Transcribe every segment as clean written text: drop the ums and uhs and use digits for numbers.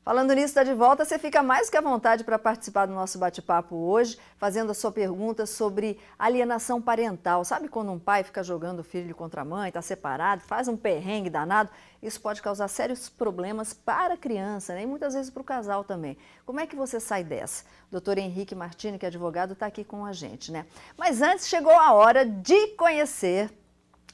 Falando nisso, está de volta, você fica mais que à vontade para participar do nosso bate-papo hoje, fazendo a sua pergunta sobre alienação parental. Sabe quando um pai fica jogando o filho contra a mãe, está separado, faz um perrengue danado? Isso pode causar sérios problemas para a criança, né? E muitas vezes para o casal também. Como é que você sai dessa? O doutor Henrique Martini, que é advogado, está aqui com a gente, né? Mas antes chegou a hora de conhecer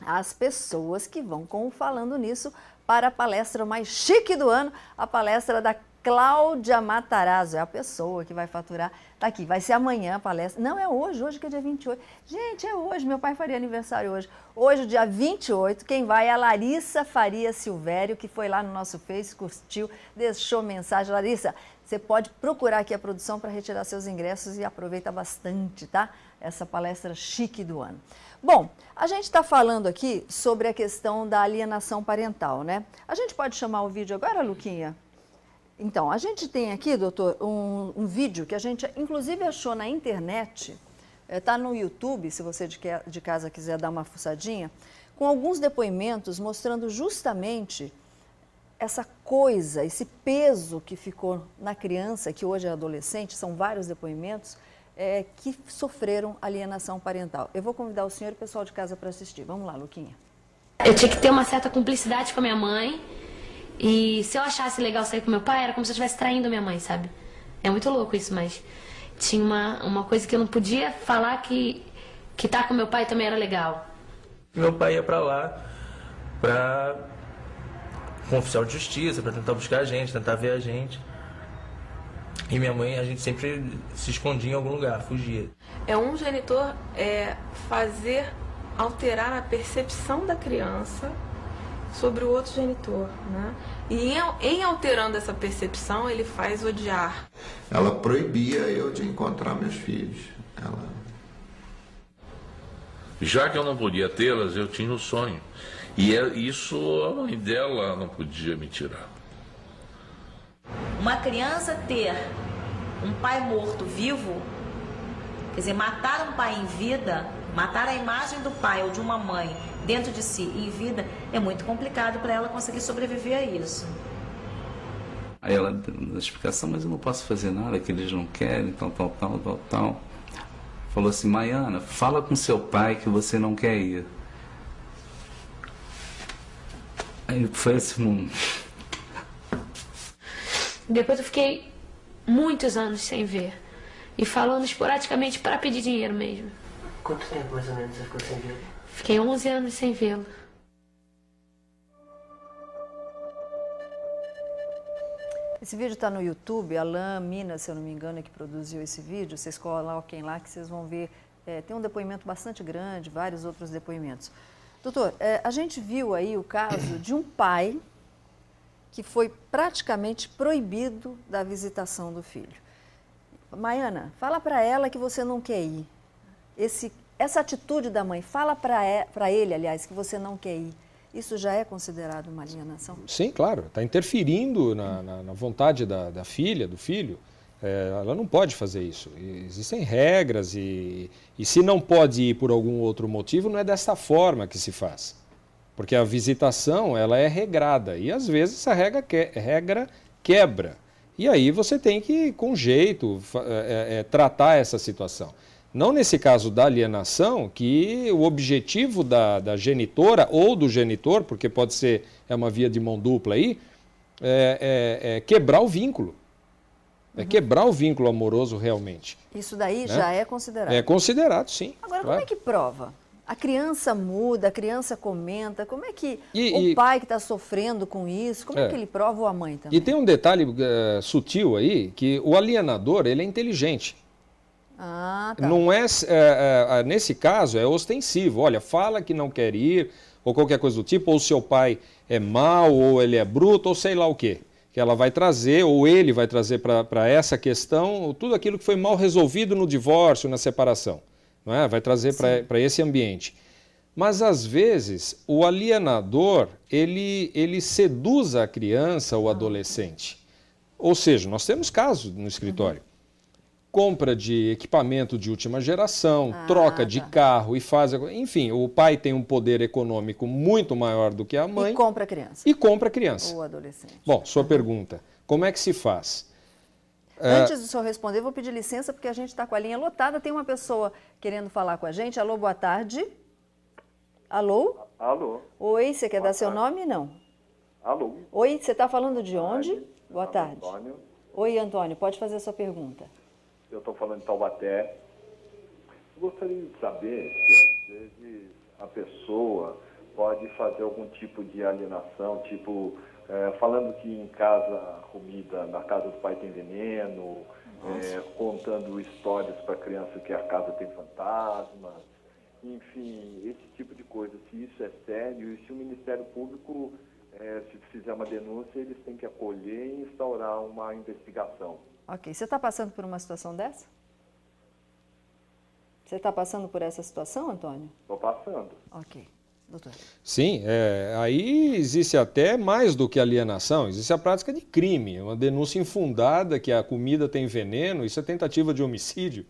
as pessoas que vão com o Falando Nisso para a palestra mais chique do ano, a palestra da Cláudia Matarazzo. É a pessoa que vai faturar. Tá aqui, vai ser amanhã a palestra. Não, é hoje que é dia 28. Gente, é hoje, meu pai faria aniversário hoje. Hoje, dia 28, quem vai é a Larissa Faria Silvério, que foi lá no nosso Face, curtiu, deixou mensagem. Larissa, você pode procurar aqui a produção para retirar seus ingressos e aproveita bastante, tá? Essa palestra chique do ano. Bom, a gente está falando aqui sobre a questão da alienação parental, né? A gente pode chamar o vídeo agora, Luquinha? Então, a gente tem aqui, doutor, um vídeo que a gente inclusive achou na internet, está no YouTube, se você de casa quiser dar uma fuçadinha, com alguns depoimentos mostrando justamente essa coisa, esse peso que ficou na criança, que hoje é adolescente, são vários depoimentos, que sofreram alienação parental. Eu vou convidar o senhor e o pessoal de casa para assistir. Vamos lá, Luquinha. Eu tinha que ter uma certa cumplicidade com a minha mãe. E se eu achasse legal sair com meu pai, era como se eu estivesse traindo minha mãe, sabe? É muito louco isso, mas tinha uma coisa que eu não podia falar que tá com meu pai também era legal. Meu pai ia pra lá com um oficial de justiça, pra tentar buscar a gente, tentar ver a gente. E minha mãe, a gente sempre se escondia em algum lugar, fugia. Um genitor alterar a percepção da criança sobre o outro genitor, né? E em alterando essa percepção, ele faz odiar. Ela proibia eu de encontrar meus filhos. Já que eu não podia tê-las, eu tinha o sonho. E isso a mãe dela não podia me tirar. Uma criança ter um pai morto vivo, quer dizer, matar um pai em vida, matar a imagem do pai ou de uma mãe dentro de si em vida, é muito complicado para ela conseguir sobreviver a isso. Aí ela deu a explicação, mas eu não posso fazer nada, que eles não querem, tal. Falou assim, Maiana, fala com seu pai que você não quer ir. Aí foi assim, Depois eu fiquei muitos anos sem ver. E falando esporadicamente para pedir dinheiro mesmo. Quanto tempo mais ou menos você ficou sem ver? Fiquei 11 anos sem vê-lo. Esse vídeo está no YouTube, Alain Minas, se eu não me engano, é que produziu esse vídeo. Vocês coloquem lá que vocês vão ver. Tem um depoimento bastante grande, vários outros depoimentos. Doutor, a gente viu aí o caso de um pai que foi praticamente proibido da visitação do filho. Maiana, fala para ela que você não quer ir. Essa atitude da mãe, fala para ele, aliás, que você não quer ir. Isso já é considerado uma alienação? Sim, claro. Está interferindo na vontade da filha, do filho. Ela não pode fazer isso. Existem regras e se não pode ir por algum outro motivo, não é dessa forma que se faz. Porque a visitação, ela é regrada e às vezes essa regra quebra. E aí você tem que, com jeito, tratar essa situação. Não nesse caso da alienação, que o objetivo da genitora ou do genitor, porque pode ser uma via de mão dupla aí, é quebrar o vínculo. É quebrar o vínculo amoroso realmente. Isso daí já é considerado? É considerado, sim. Agora, claro. Como é que prova? A criança muda, a criança comenta, como é que o pai que está sofrendo com isso, como é que ele prova, ou a mãe também? E tem um detalhe sutil aí, que o alienador, ele é inteligente. Ah, tá. Não nesse caso, é ostensivo. Olha, fala que não quer ir, ou qualquer coisa do tipo, ou seu pai é mau, ou ele é bruto, ou sei lá o quê. Que ela vai trazer, ou ele vai trazer para essa questão, tudo aquilo que foi mal resolvido no divórcio, na separação. Não é? Vai trazer para esse ambiente. Mas, às vezes, o alienador, ele seduz a criança ou adolescente. Ou seja, nós temos casos no escritório. compra de equipamento de última geração, troca de carro e faz... Enfim, o pai tem um poder econômico muito maior do que a mãe. E compra a criança. E compra a criança. Ou adolescente. Bom, sua pergunta. Como é que se faz? Antes do senhor responder, eu vou pedir licença porque a gente está com a linha lotada. Tem uma pessoa querendo falar com a gente. Alô, boa tarde. Alô? Alô. Oi, você quer dar seu nome? Não. Alô. Oi, você está falando de onde? Boa tarde. Antônio. Oi, Antônio, pode fazer a sua pergunta. Eu estou falando de Taubaté. Eu gostaria de saber se, às vezes, a pessoa pode fazer algum tipo de alienação, tipo, falando que em casa, a comida na casa do pai tem veneno, contando histórias para a criança que a casa tem fantasmas, enfim, esse tipo de coisa. Se isso é sério e se o Ministério Público, se fizer uma denúncia, eles têm que acolher e instaurar uma investigação. Ok. Você está passando por uma situação dessa? Você está passando por essa situação, Antônio? Estou passando. Ok. Doutor. Sim, aí existe até mais do que alienação, existe a prática de crime, uma denúncia infundada que a comida tem veneno, isso é tentativa de homicídio,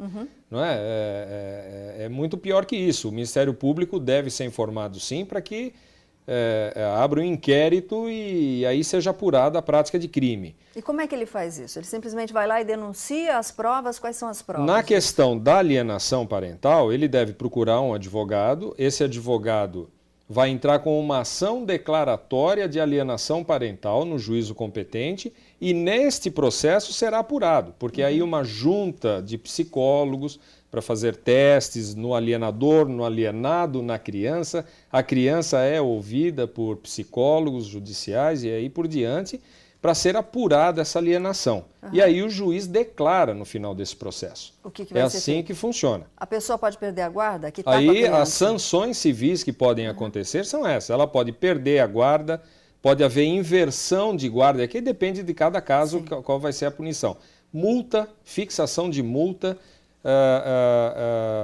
não é? É muito pior que isso. O Ministério Público deve ser informado sim para que abra um inquérito e aí seja apurada a prática de crime. E como é que ele faz isso? Ele simplesmente vai lá e denuncia as provas? Quais são as provas? Na questão da alienação parental, ele deve procurar um advogado, esse advogado vai entrar com uma ação declaratória de alienação parental no juízo competente e neste processo será apurado, porque aí uma junta de psicólogos para fazer testes no alienador, no alienado, na criança. A criança é ouvida por psicólogos judiciais e aí por diante para ser apurada essa alienação. E aí o juiz declara no final desse processo. O que vai ser assim feito? Que funciona. A pessoa pode perder a guarda? Que tá aí as sanções civis que podem acontecer são essas. Ela pode perder a guarda, pode haver inversão de guarda, aqui depende de cada caso qual vai ser a punição. Multa, fixação de multa,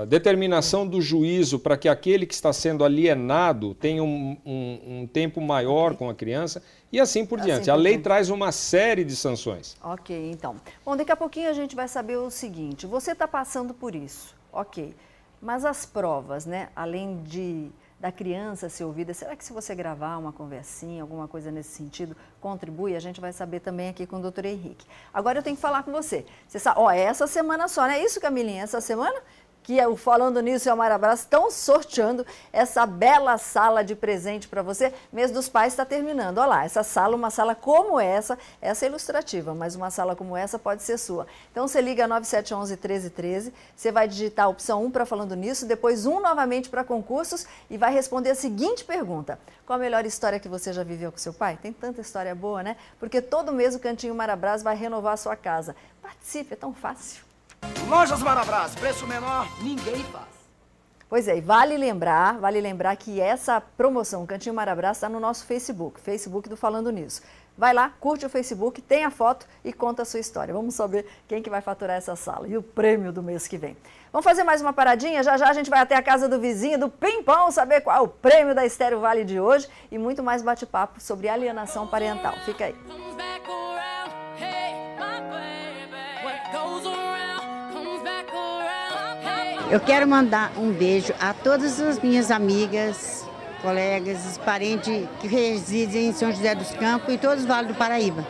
determinação do juízo para que aquele que está sendo alienado tenha um tempo maior com a criança e assim por diante. A lei traz uma série de sanções. Ok, então. Bom, daqui a pouquinho a gente vai saber o seguinte, você está passando por isso, ok, mas as provas, né, além da criança ser ouvida, será que se você gravar uma conversinha, alguma coisa nesse sentido, contribui? A gente vai saber também aqui com o doutor Henrique. Agora eu tenho que falar com você. Você sabe, essa semana só, não é isso, Camilinha? Essa semana que o Falando Nisso e o Amar Abraço estão sorteando essa bela sala de presente para você. Mês dos Pais está terminando. Olha lá, essa sala, uma sala como essa é ilustrativa, mas uma sala como essa pode ser sua. Então você liga 9711-1313, você vai digitar a opção 1 para Falando Nisso, depois 1 novamente para concursos e vai responder a seguinte pergunta. Qual a melhor história que você já viveu com seu pai? Tem tanta história boa, né? Porque todo mês o Cantinho Marabras vai renovar a sua casa. Participe, é tão fácil. Lojas Marabras, preço menor, ninguém faz. Pois é, e vale lembrar que essa promoção Cantinho Marabras está no nosso Facebook do Falando Nisso. Vai lá, curte o Facebook, tem a foto e conta a sua história. Vamos saber quem que vai faturar essa sala e o prêmio do mês que vem. Vamos fazer mais uma paradinha? Já já a gente vai até a casa do vizinho, do Pimpão, saber qual é o prêmio da Estéreo Vale de hoje e muito mais bate-papo sobre alienação parental. Fica aí. Eu quero mandar um beijo a todas as minhas amigas, colegas, parentes que residem em São José dos Campos e todos os Vales do Paraíba.